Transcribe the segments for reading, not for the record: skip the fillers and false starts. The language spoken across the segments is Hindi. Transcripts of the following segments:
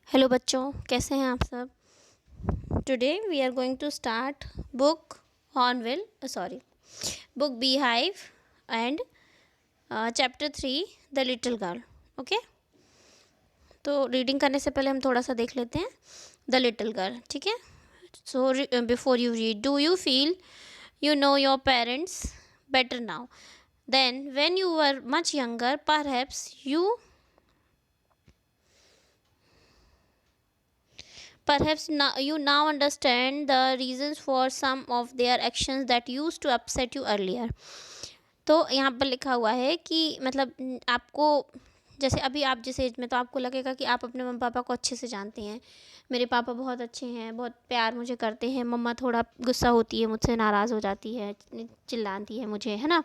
हेलो बच्चों, कैसे हैं आप सब। Today we are going to start book Hornbill sorry book Beehive and chapter 3 the little girl. Okay, तो रीडिंग करने से पहले हम थोड़ा सा देख लेते हैं द लिटिल गर्ल। ठीक है, so before you read, do you feel you know your parents better now than when you were much younger? Perhaps now you now understand the reasons for some of their actions that used to upset you earlier. तो यहाँ पर लिखा हुआ है कि मतलब आपको जैसे अभी आप जिस एज में, तो आपको लगेगा कि आप अपने मम्मी पापा को अच्छे से जानते हैं। मेरे पापा बहुत अच्छे हैं, बहुत प्यार मुझे करते हैं। मम्मा थोड़ा गुस्सा होती है मुझसे, नाराज़ हो जाती है, चिल्लाती है मुझे, है ना।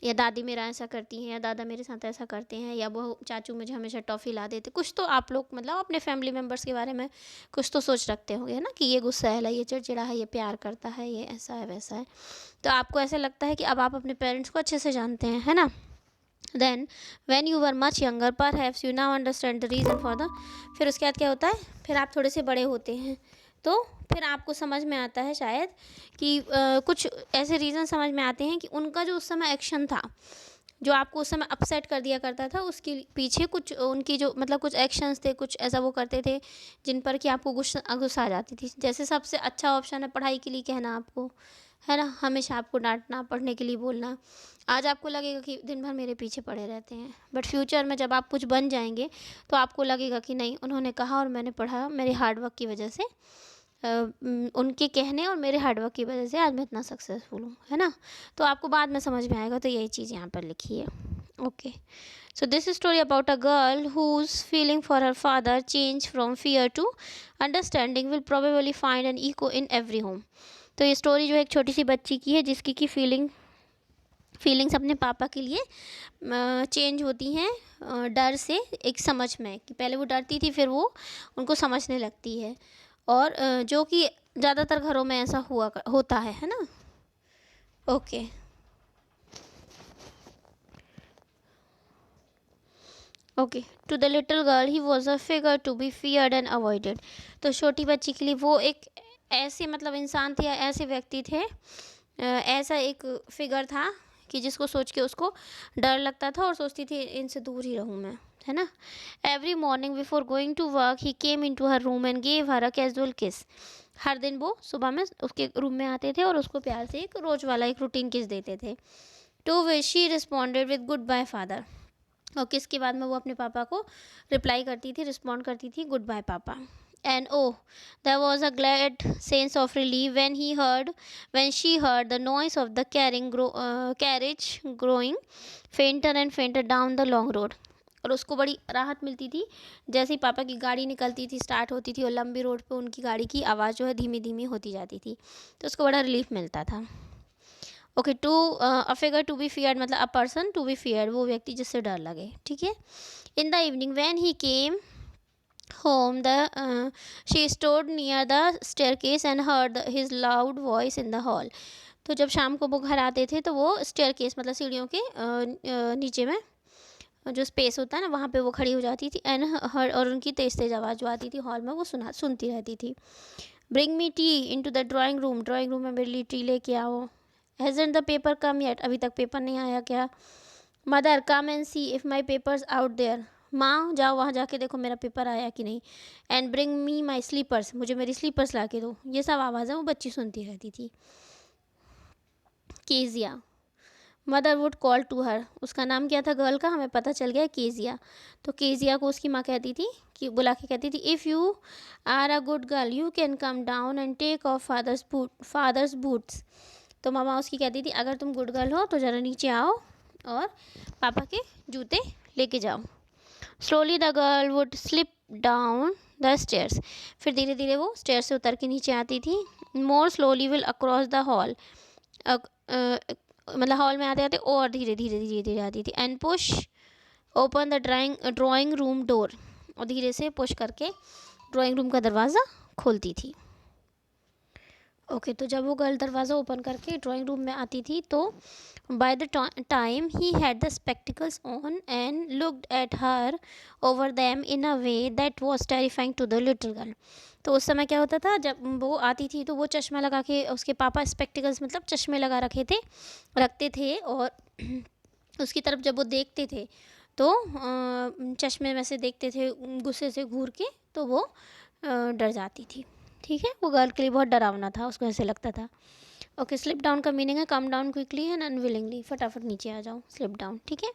या दादी मेरा ऐसा करती हैं, या दादा मेरे साथ ऐसा करते हैं, या वो चाचू मुझे हमेशा टॉफ़ी ला देते। कुछ तो आप लोग मतलब अपने फैमिली मेम्बर्स के बारे में कुछ तो सोच रखते होंगे, है ना, कि ये गुस्सा है, ये चिड़चिड़ा है, ये प्यार करता है, ये ऐसा है वैसा है। तो आपको ऐसा लगता है कि अब आप अपने पेरेंट्स को अच्छे से जानते हैं, है ना। Then when you were much younger perhaps you now understand the reason for the. फिर उसके बाद क्या होता है, फिर आप थोड़े से बड़े होते हैं तो फिर आपको समझ में आता है शायद कि कुछ ऐसे रीज़न समझ में आते हैं कि उनका जो उस समय एक्शन था, जो आपको उस समय अपसेट कर दिया करता था, उसके पीछे कुछ उनकी जो मतलब कुछ एक्शंस थे, कुछ ऐसा वो करते थे जिन पर कि आपको गुस्सा गुस्सा आ जाती थी। जैसे सबसे अच्छा ऑप्शन है पढ़ाई के लिए कहना आपको, है ना, हमेशा आपको डांटना, पढ़ने के लिए बोलना। आज आपको लगेगा कि दिन भर मेरे पीछे पड़े रहते हैं, बट फ्यूचर में जब आप कुछ बन जाएंगे तो आपको लगेगा कि नहीं, उन्होंने कहा और मैंने पढ़ा, मेरे हार्डवर्क की वजह से, उनके कहने और मेरे हार्डवर्क की वजह से आज मैं इतना सक्सेसफुल हूँ, है ना। तो आपको बाद में समझ में आएगा। तो यही चीज़ यहाँ पर लिखी है। Okay, so this story about a girl whose feeling for her father change from fear to understanding will probably find an echo in every home. तो ये स्टोरी जो है एक छोटी सी बच्ची की है जिसकी की फीलिंग्स अपने पापा के लिए चेंज होती हैं डर से एक समझ में, कि पहले वो डरती थी, फिर वो उनको समझने लगती है। और जो कि ज़्यादातर घरों में ऐसा होता है ना। Okay, okay, to the little girl he was a figure to be feared and avoided. तो छोटी बच्ची के लिए वो एक ऐसे मतलब इंसान थे या ऐसे व्यक्ति थे, ऐसा एक फिगर था कि जिसको सोच के उसको डर लगता था और सोचती थी इनसे दूर ही रहूँ मैं, है ना। Every morning before going to work he came into her room and gave her a casual kiss. हर दिन वो सुबह में उसके रूम में आते थे और उसको प्यार से एक रोज वाला एक रूटीन किस देते थे। To which she responded with goodbye father. और किस के बाद में वो अपने पापा को रिप्लाई करती थी, रिस्पॉन्ड करती थी, गुड बाय पापा। And oh, there was a glad sense of relief when she heard the noise of the carriage growing fainter and fainter down the long road. और उसको बड़ी राहत मिलती थी जैसे ही पापा की गाड़ी निकलती थी, स्टार्ट होती थी, और लंबी रोड पे उनकी गाड़ी की आवाज़ जो है धीमी धीमी होती जाती थी, तो उसको बड़ा रिलीफ मिलता था। Okay, to a figure to be feared मतलब a person to be feared, वो व्यक्ति जिससे डर लगे। ठीक है। In the evening when he came home, she stood near the staircase and heard his loud voice in the hall. तो जब शाम को वो घर आते थे तो वो staircase मतलब सीढ़ियों के नीचे में जो स्पेस होता है ना, वहाँ पे वो खड़ी हो जाती थी एंड हर, और उनकी तेज़ तेज़ आवाज़ जो आती थी हॉल में वो सुनती रहती थी। Bring me tea into the drawing room में मेरे लिए टी लेके आओ। Hasn't the paper come yet, अभी तक पेपर नहीं आया क्या। Mother come and see if my papers out there, माँ जाओ वहाँ जाके देखो मेरा पेपर आया कि नहीं। And bring me my slippers, मुझे मेरी स्लीपर्स ला के दो। ये सब आवाज़ें वो बच्ची सुनती रहती थी। Kezia, mother would call to her, उसका नाम क्या था गर्ल का, हमें पता चल गया केजिया। तो केजिया को उसकी माँ कहती थी, कि बुला के कहती थी, if you are a good girl you can come down and take off father's boots. तो मामा उसकी कहती थी, अगर तुम गुड गर्ल हो तो ज़रा नीचे आओ और पापा के जूते लेके जाओ। Slowly the girl would slip down the stairs, फिर धीरे धीरे वो स्टेयर से उतर के नीचे आती थी। मोर slowly will across the hall, मतलब हॉल में आते आते और धीरे धीरे धीरे धीरे आती थी। And push open the drawing room door, और धीरे से पुश करके ड्राइंग रूम का दरवाज़ा खोलती थी। ओके, तो जब वो गर्ल दरवाज़ा ओपन करके ड्राइंग रूम में आती थी तो by the time he had the spectacles on and looked at her over them in a way that was terrifying to the little girl. तो उस समय क्या होता था, जब वो आती थी तो वो चश्मा लगा के, उसके पापा स्पेक्टिकल्स मतलब चश्मे लगा रखते थे, और उसकी तरफ जब वो देखते थे तो चश्मे में से देखते थे गुस्से से घूर के, तो वो डर जाती थी। ठीक है, वो गर्ल के लिए बहुत डरावना था, उसको ऐसे लगता था। ओके, स्लिप डाउन का मीनिंग है come down quickly and unwillingly, फटाफट नीचे आ जाओ, स्लिप डाउन। ठीक है,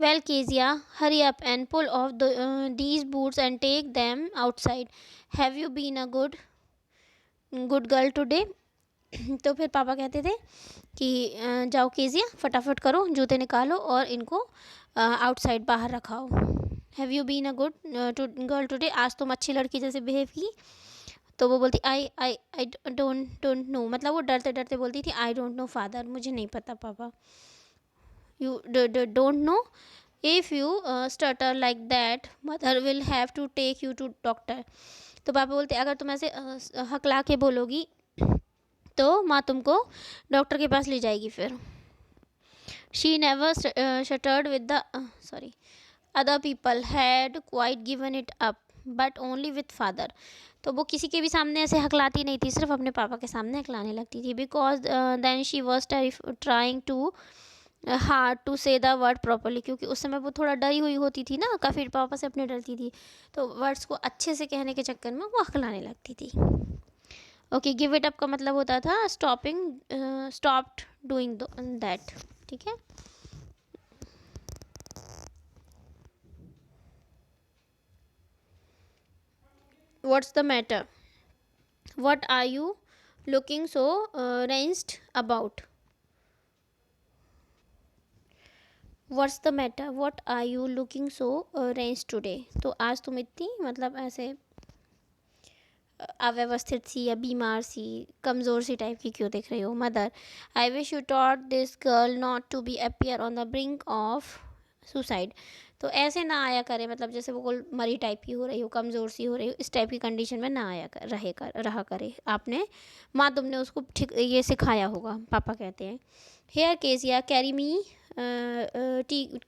well Kezia hurry up and pull off these boots and take them outside, have you been a good good girl today. तो फिर पापा कहते थे कि जाओ केजिया, फटाफट करो, जूते निकालो और इनको आउटसाइड बाहर रखाओ। Have you been a good girl today, आज तुम अच्छी लड़की जैसे बिहेव की। तो वो बोलती आई डोंट नो, मतलब वो डरते डरते बोलती थी आई डोंट नो फादर, मुझे नहीं पता पापा। You don't know, if you stutter like that mother will have to take you to doctor. तो पापा बोलते अगर तुम ऐसे हकला के बोलोगी तो माँ तुमको डॉक्टर के पास ले जाएगी फिर। She never shattered with the sorry other people had quite given it up but only with father. तो वो किसी के भी सामने ऐसे हकलाती नहीं थी, सिर्फ अपने पापा के सामने हकलाने लगती थी। Because then she was trying too hard to say the word properly, क्योंकि उस समय वो थोड़ा डरी हुई होती थी ना, काफ़ी पापा से अपने डरती थी, तो वर्ड्स को अच्छे से कहने के चक्कर में वो हकलाने लगती थी। ओके, गिव इट अप का मतलब होता था स्टॉप्ड डूइंग दैट। ठीक है, what's the matter, what are you looking so rinsed about, what's the matter, what are you looking so range today. तो आज तुम इतनी मतलब ऐसे अव्यवस्थित सी या बीमार सी, कमज़ोर सी टाइप की क्यों दिख रही हो। Mother, I wish you taught this girl not to be appear on the brink of suicide. तो ऐसे ना आया करे, मतलब जैसे वो कोई मरी टाइप की हो रही हो, कमज़ोर सी हो रही हो, इस टाइप की कंडीशन में ना रहा करे आपने, माँ तुमने उसको ठीक ये सिखाया होगा, पापा कहते हैं। Here Kezia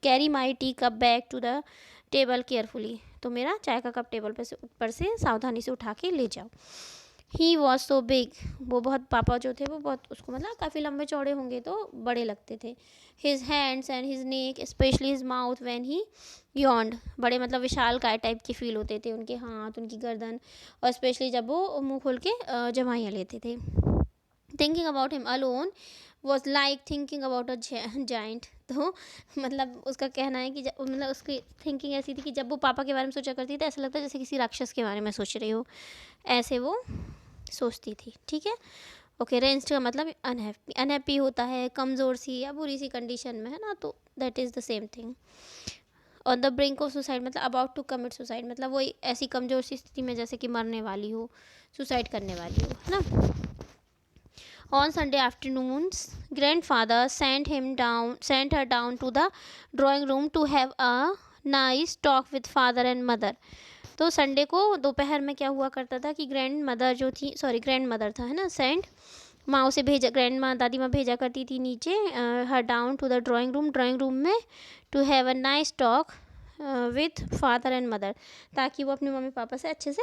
carry my tea cup back to the table carefully. तो मेरा चाय का कप टेबल पर से ऊपर से सावधानी से उठा के ले जाओ। ही वॉज सो बिग, वो बहुत, पापा जो थे वो बहुत उसको मतलब काफ़ी लंबे चौड़े होंगे तो बड़े लगते थे। His hands and his neck specially his mouth when he yawned, बड़े मतलब विशाल काय टाइप के फील होते थे उनके हाथ, उनकी गर्दन, और स्पेशली जब वो मुंह खोल के जमाइयाँ लेते थे। Thinking about him alone was like thinking about a giant. तो मतलब उसका कहना है कि मतलब उसकी थिंकिंग ऐसी थी कि जब वो पापा के बारे में सोचा करती थी ऐसा लगता है जैसे किसी राक्षस के बारे में सोच रही हो, ऐसे वो सोचती थी। ठीक है, ओके, रेंज्ड का मतलब अनहैप्पी होता है, कमज़ोर सी या बुरी सी कंडीशन में है ना, तो that is the same thing. On the brink of suicide मतलब अबाउट टू कमिट सुसाइड, मतलब वही ऐसी कमज़ोर सी स्थिति में जैसे कि मरने वाली हो, सुसाइड करने वाली हो, है ना। On Sunday afternoons, grandfather sent her down to the drawing room to have a nice talk with father and mother. तो संडे को दोपहर में क्या हुआ करता था कि ग्रैंड मदर था, है ना, सेंट माँ उसे भेजा, ग्रैंड माँ दादी माँ भेजा करती थी नीचे her down to the drawing room में to have a nice talk with father and mother, ताकि वो अपने मम्मी पापा से अच्छे से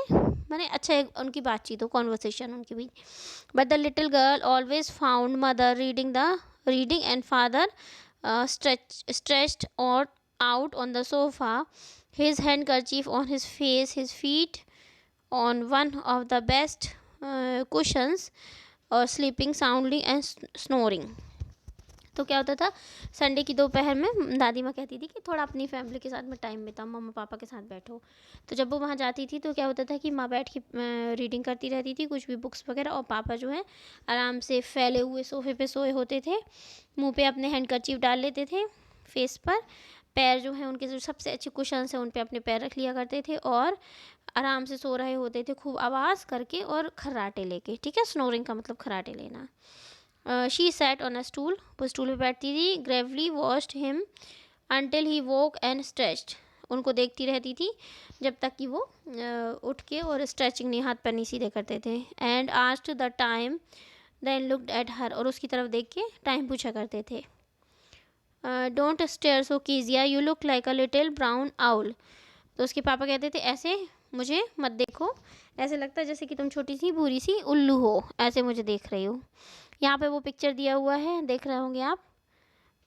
माने अच्छा उनकी बातचीत हो, कॉन्वर्सेशन उनकी भी। But the little girl always found mother reading and father stretched or out on the sofa, his handkerchief on his face, his feet on one of the best cushions, or sleeping soundly and snoring. तो क्या होता था, संडे की दोपहर में दादी माँ कहती थी कि थोड़ा अपनी फैमिली के साथ में टाइम बिताओ, मम्मा पापा के साथ बैठो। तो जब वो वहाँ जाती थी तो क्या होता था कि माँ बैठ के रीडिंग करती रहती थी कुछ भी बुक्स वगैरह, और पापा जो है आराम से फैले हुए सोफे पे सोए होते थे, मुंह पे अपने हैंडकरचीफ डाल लेते थे फेस पर, पैर जो है उनके जो सबसे अच्छे कुशन्स हैं उन पे अपने पैर रख लिया करते थे, और आराम से सो रहे होते थे खूब आवाज़ करके और खर्राटे लेके। ठीक है, स्नोरिंग का मतलब खर्राटे लेना। She sat on a stool, वो स्टूल पे बैठती थी। Gravely washed him until he woke and stretched, उनको देखती रहती थी जब तक कि वो उठ के और स्ट्रेचिंग नहीं, हाथ पैर नहीं सीधे करते थे। And asked the time then looked at her, और उसकी तरफ देख के टाइम पूछा करते थे। Don't stare so Kezia, you look like a little brown owl. तो उसके पापा कहते थे ऐसे मुझे मत देखो, ऐसे लगता है जैसे कि तुम छोटी सी भूरी सी उल्लू हो, ऐसे मुझे देख रही हो। यहाँ पे वो पिक्चर दिया हुआ है, देख रहे होंगे आप।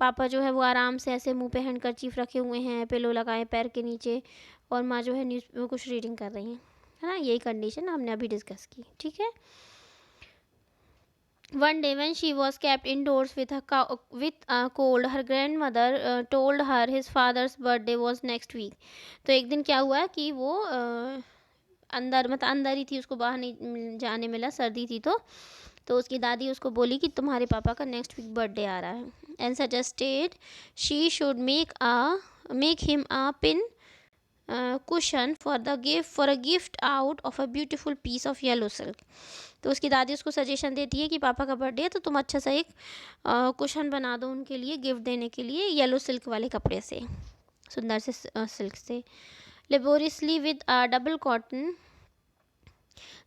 पापा जो है वो आराम से ऐसे मुंह पे हैंडकरचीफ रखे हुए हैं, पिलो लगाए पैर के नीचे, और माँ जो है न्यूज़ कुछ रीडिंग कर रही हैं, है ना। यही कंडीशन हमने अभी डिस्कस की, ठीक है। One day when she was kept indoors with a cold, her grandmother told her his father's birthday was next week. तो एक दिन क्या हुआ कि वो अंदर, मतलब अंदर ही थी, उसको बाहर नहीं जाने मिला, सर्दी थी, तो उसकी दादी उसको बोली कि तुम्हारे पापा का नेक्स्ट वीक बर्थडे आ रहा है, and suggested she should make him a pin cushion for a gift out of a beautiful piece of yellow silk. तो उसकी दादी उसको सजेशन देती है कि पापा का बर्थडे है तो तुम अच्छा सा एक कुशन बना दो उनके लिए गिफ्ट देने के लिए, येलो सिल्क वाले कपड़े से, सुंदर से सिल्क से। Laboriously with double cotton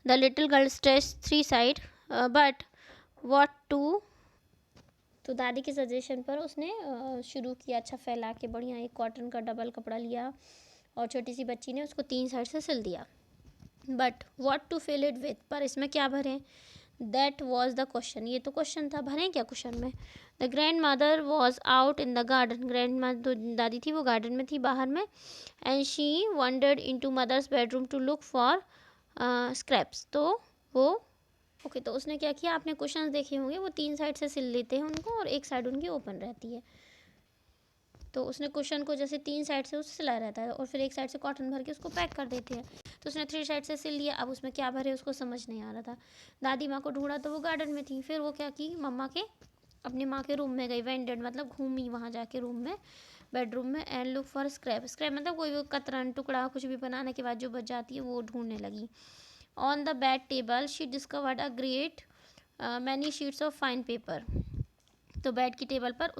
the little girl stretch three side but what to. तो दादी के सजेशन पर उसने शुरू किया, अच्छा फैला के बढ़िया एक कॉटन का डबल कपड़ा लिया और छोटी सी बच्ची ने उसको 3 साइड से सिल दिया। But what to fill it with, पर इसमें क्या भरें, दैट वॉज द क्वेश्चन, ये तो क्वेश्चन था, भरें क्या क्वेश्चन में। The grandmother was out in the garden, grandmother दादी थी वो गार्डन में थी, बाहर में। And she wandered into mother's bedroom to look for scraps. तो वो ओके, तो उसने क्या किया, आपने क्वेश्चन देखे होंगे, वो 3 साइड से सिल लेते हैं उनको और एक साइड उनकी ओपन रहती है। तो उसने क्वेश्चन को जैसे 3 साइड से उससे सिला रहता है और फिर एक साइड से कॉटन भर के उसको पैक कर देते हैं। तो उसने 3 साइड से सिल लिया, अब उसमें क्या भरे उसको समझ नहीं आ रहा था। दादी माँ को ढूंढा तो वो गार्डन में थी, फिर वो क्या की, मम्मा के अपनी माँ के रूम में गई, वेंडेड मतलब घूमी वहाँ जाके रूम में, बेडरूम में। And look for scrap, scrap मतलब कोई भी कतरन टुकड़ा कुछ भी बनाने के बाद जो बच जाती है वो ढूंढने लगी। On the bed table she discovered a great many sheets of fine paper. तो बेड की टेबल पर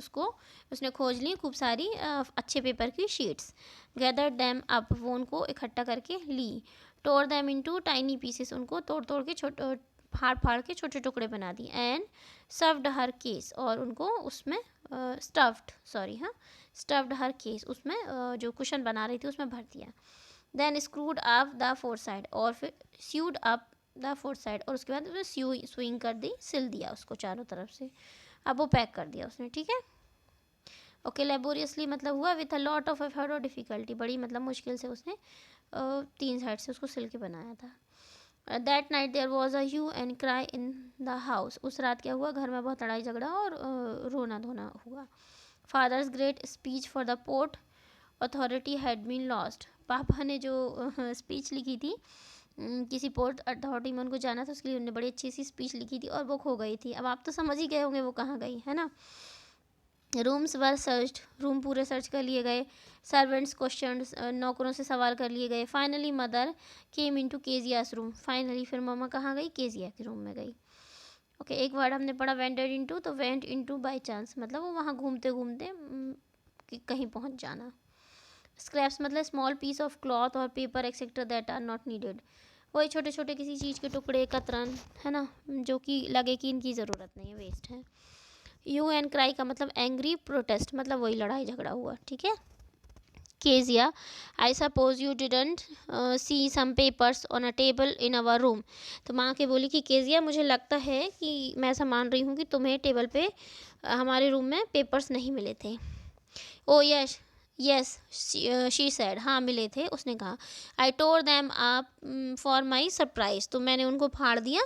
उसने खोज ली खूब सारी अच्छे पेपर की शीट्स। गैदर दैम अप, वो उनको इकट्ठा करके ली। टोर दैम इनटू टाइनी पीसेस, उनको तोड़ तोड़ के छोटे फाड़ के छोटे टुकड़े बना दी। एंड स्टफ्ड हर केस, और उनको उसमें स्टफ्ड हर केस, उसमें जो कुशन बना रही थी उसमें भर दिया। Then screwed up the four side, और फिर sewed up the four side, और उसके बाद उसमें स्विंग कर दी, सिल दिया उसको चारों तरफ से। अब वो पैक कर दिया उसने, ठीक है। ओके, लेबोरियसली मतलब हुआ with a lot of effort और डिफ़िकल्टी, बड़ी मतलब मुश्किल से उसने 3 साइड से उसको सिल के बनाया था। That night there was a hue and cry in the house, उस रात क्या हुआ, घर में बहुत लड़ाई झगड़ा और रोना धोना हुआ। Father's great speech for the port authority had been lost, पापा ने जो स्पीच लिखी थी किसी पोर्ट अथॉरिटी में उनको जाना था, उसके लिए उन्होंने बड़ी अच्छी सी स्पीच लिखी थी और वो खो गई थी। अब आप तो समझ ही गए होंगे वो कहाँ गई, है ना। रूम्स वर सर्च्ड, रूम पूरे सर्च कर लिए गए। सर्वेंट्स क्वेश्चन, नौकरों से सवाल कर लिए गए। Finally mother came into Kezia's room, finally फिर मम्मा कहाँ गई, केजिया के रूम में गई। ओके, एक वर्ड हमने पढ़ा वेंटेड इनटू, तो वेंट इनटू बाय चांस, मतलब वो वहाँ घूमते घूमते कहीं पहुँच जाना। स्क्रैप्स मतलब स्मॉल पीस ऑफ क्लॉथ और paper etcetera that are not needed, वही छोटे छोटे किसी चीज़ के टुकड़े, कतरन, है ना, जो कि लगे कि इनकी ज़रूरत नहीं है, वेस्ट है। यू एंड क्राई का मतलब एंग्री प्रोटेस्ट, मतलब वही लड़ाई झगड़ा हुआ, ठीक है। Kezia, I suppose you didn't see some papers on a table in our room. तो माँ के बोली कि केजिया मुझे लगता है कि मैं ऐसा मान रही हूँ कि तुम्हें टेबल पे हमारे रूम में पेपर्स नहीं मिले थे। Oh yes yes she said, हाँ मिले थे, उसने कहा। I tore them up for my surprise, तो मैंने उनको फाड़ दिया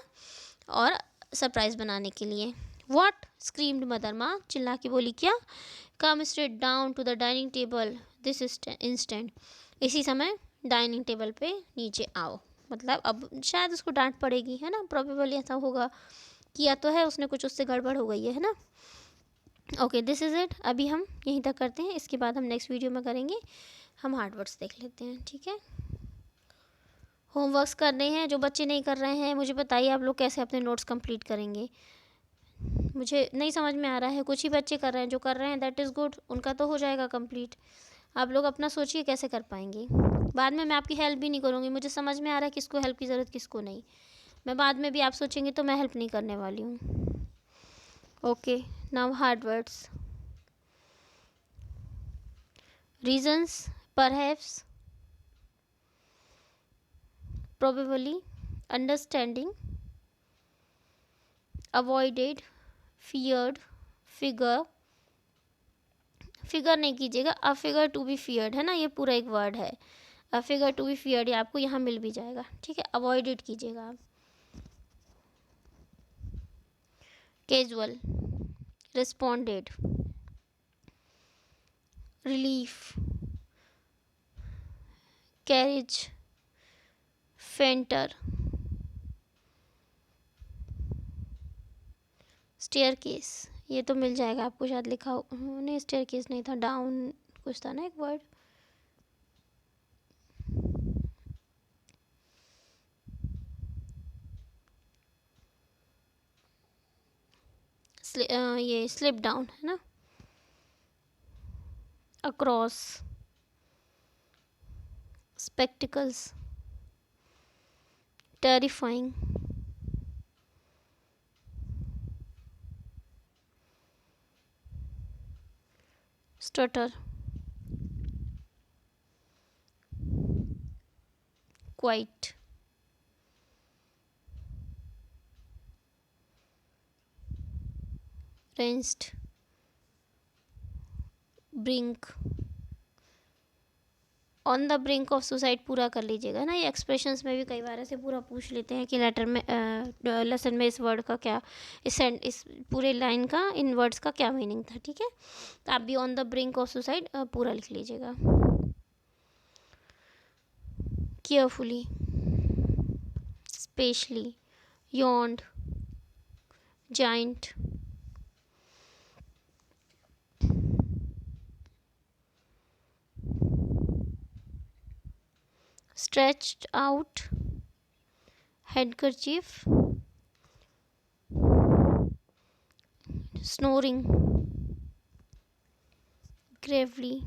और सरप्राइज़ बनाने के लिए। वॉट स्क्रीम्ड मदर, माँ चिल्ला के बोली क्या। Come straight down to the dining table this instant, इसी समय डाइनिंग टेबल पे नीचे आओ, मतलब अब शायद उसको डांट पड़ेगी, है ना, प्रोबेबली ऐसा होगा, किया तो है उसने कुछ, उससे गड़बड़ हो गई है ना। ओके, दिस इज़ इट, अभी हम यहीं तक करते हैं, इसके बाद हम नेक्स्ट वीडियो में करेंगे, हम हार्ड वर्ड्स देख लेते हैं, ठीक है। होमवर्क्स कर रहे हैं जो बच्चे नहीं कर रहे हैं, मुझे बताइए आप लोग कैसे अपने नोट्स कंप्लीट करेंगे, मुझे नहीं समझ में आ रहा है। कुछ ही बच्चे कर रहे हैं, जो कर रहे हैं दैट इज़ गुड, उनका तो हो जाएगा कंप्लीट। आप लोग अपना सोचिए कैसे कर पाएंगे। बाद में मैं आपकी हेल्प भी नहीं करूँगी, मुझे समझ में आ रहा है किसको हेल्प की ज़रूरत किसको नहीं। मैं बाद में भी आप सोचेंगे तो मैं हेल्प नहीं करने वाली हूँ। Okay, now hard words. Reasons, perhaps, probably, understanding, avoided, feared, figure, figure नहीं कीजिएगा, a figure to be feared है ना, ये पूरा एक वर्ड है। A figure to be feared, ये आपको यहाँ मिल भी जाएगा, ठीक है। अवॉइडेड कीजिएगा आप। Casual, responded, relief, carriage, fainter, staircase, ये तो मिल जाएगा आपको, शायद लिखा हो नहीं, स्टेयर केस नहीं था, डाउन कुछ था ना एक वर्ड। ये स्लिप डाउन है ना। Across, spectacles, terrifying, stutter, quiet, rinsed, brink, on the brink of suicide पूरा कर लीजिएगा ना। ये एक्सप्रेशंस में भी कई बार ऐसे पूरा पूछ लेते हैं कि लेटर में लेसन में इस वर्ड का क्या, इस पूरे लाइन का, इन वर्ड्स का क्या मीनिंग था, ठीक है। तो आप भी on the brink of suicide पूरा लिख लीजिएगा। Carefully, specially, yawned, giant, stretched out, handkerchief, snoring, gravely,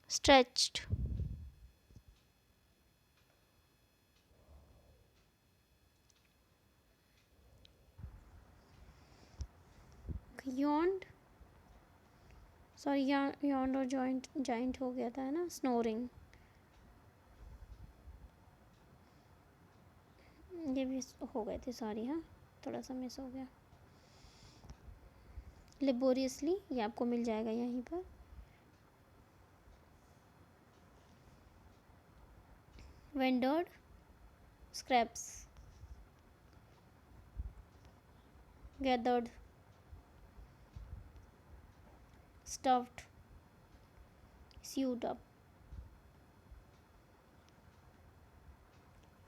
stretched, yawned, sorry yawned और giant हो गया था है ना। snoring, ये भी हो गए थे, सॉरी, हाँ थोड़ा सा मिस हो गया। लेबोरियसली, ये आपको मिल जाएगा यहीं पर। Wondered, scraps, gathered, stuffed, sewed up,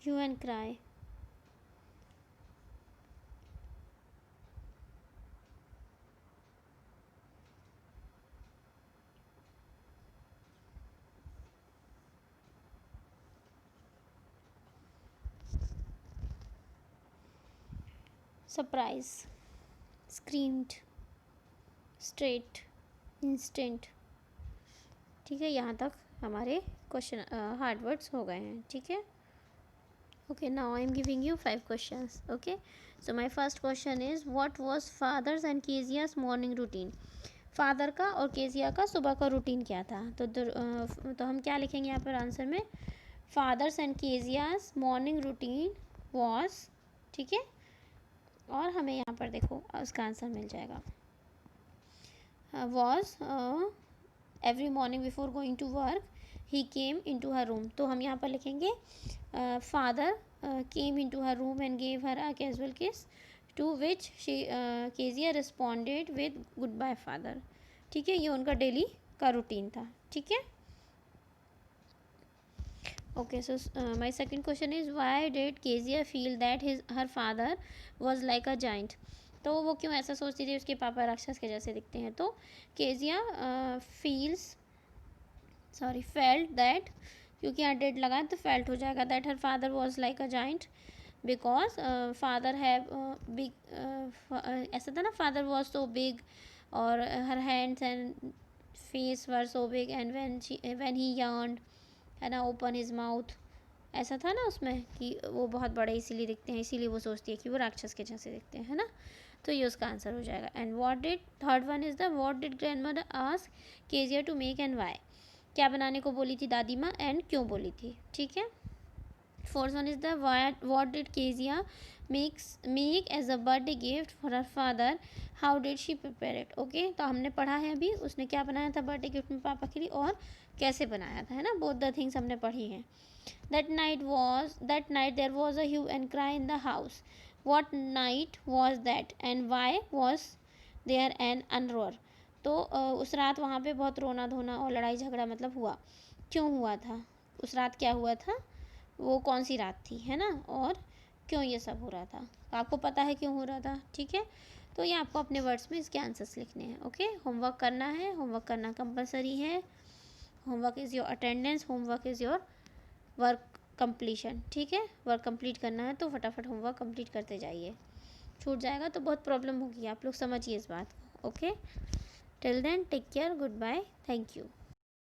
hue and cry, surprise, screamed, straight, instant, ठीक है। यहाँ तक हमारे क्वेश्चन हार्ड वर्ड्स हो गए हैं, ठीक है। Okay, now I am giving you 5 questions. Okay, so my first question is what was father's and Kezia's morning routine. Father का और केजिया का सुबह का रूटीन क्या था। तो हम क्या लिखेंगे यहाँ पर आंसर में, father's and Kezia's morning routine was, ठीक है। और हमें यहाँ पर देखो उसका आंसर मिल जाएगा, was every morning before going to work he came into her room. तो हम यहाँ पर लिखेंगे father came into her room and gave her a casual kiss, to which she Kezia responded with goodbye father, ठीक है। ये उनका डेली का रूटीन था, ठीक है। Okay, so my second question is why did Kezia feel that her father was like a giant। तो वो क्यों ऐसा सोचती थी उसके पापा राक्षस के जैसे दिखते हैं। तो केजिया फेल्ट दैट, क्योंकि यहाँ डेड लगा है तो फेल्ट हो जाएगा, that her father was like a giant because father have big, ऐसा था ना, फादर वॉज सो बिग और her hands and face were so big and when he yawned, है ना, ओपन हिज माउथ, ऐसा था ना उसमें कि वो बहुत बड़े इसीलिए दिखते हैं, इसीलिए वो सोचती है कि वो राक्षस के जैसे दिखते हैं, है ना। तो ये उसका आंसर हो जाएगा। And what did, third one is the what did grandmother ask Kezia to make and why, क्या बनाने को बोली थी दादी माँ एंड क्यों बोली थी, ठीक है। Fourth one is the what did Kezia make as a birthday gift for her father, how did she prepare it, okay. तो हमने पढ़ा है अभी उसने क्या बनाया था बर्थडे गिफ्ट में पापा के लिए और कैसे बनाया था, है ना, बोथ द थिंग्स हमने पढ़ी हैं। That night there was a hue and cry in the house. What night was that and why was there an uproar? तो उस रात वहाँ पे बहुत रोना धोना और लड़ाई झगड़ा मतलब हुआ, क्यों हुआ था, उस रात क्या हुआ था, वो कौन सी रात थी, है ना, और क्यों ये सब हो रहा था, तो आपको पता है क्यों हो रहा था, ठीक है। तो ये आपको अपने वर्ड्स में इसके आंसर्स लिखने हैं, ओके। होमवर्क करना है, होमवर्क करना कंपलसरी है। Homework is your attendance, homework is your work completion, ठीक है। वर्क कंप्लीट करना है तो फटाफट होमवर्क कंप्लीट करते जाइए, छूट जाएगा तो बहुत प्रॉब्लम होगी, आप लोग समझिए इस बात को, okay. Till then take care, goodbye, thank you.